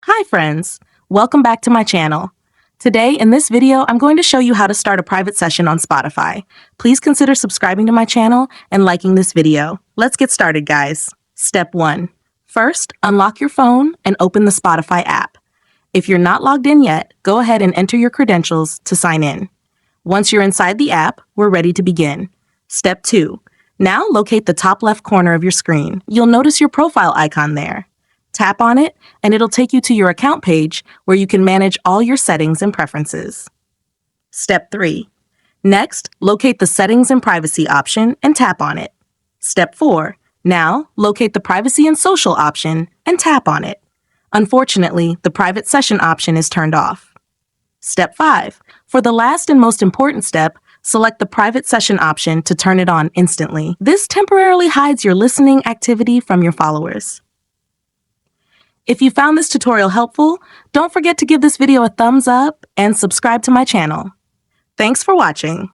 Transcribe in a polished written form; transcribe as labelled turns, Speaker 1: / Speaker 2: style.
Speaker 1: Hi friends, welcome back to my channel. Today in this video, I'm going to show you how to start a private session on Spotify. Please consider subscribing to my channel and liking this video. Let's get started, guys. Step 1. First, unlock your phone and open the Spotify app. If you're not logged in yet, go ahead and enter your credentials to sign in. Once you're inside the app, we're ready to begin. Step 2. Now locate the top left corner of your screen. You'll notice your profile icon there. Tap on it, and it'll take you to your account page where you can manage all your settings and preferences. Step 3. Next, locate the Settings and Privacy option and tap on it. Step 4. Now, locate the Privacy and Social option and tap on it. Unfortunately, the Private Session option is turned off. Step 5. For the last and most important step, select the Private Session option to turn it on instantly. This temporarily hides your listening activity from your followers. If you found this tutorial helpful, don't forget to give this video a thumbs up and subscribe to my channel. Thanks for watching.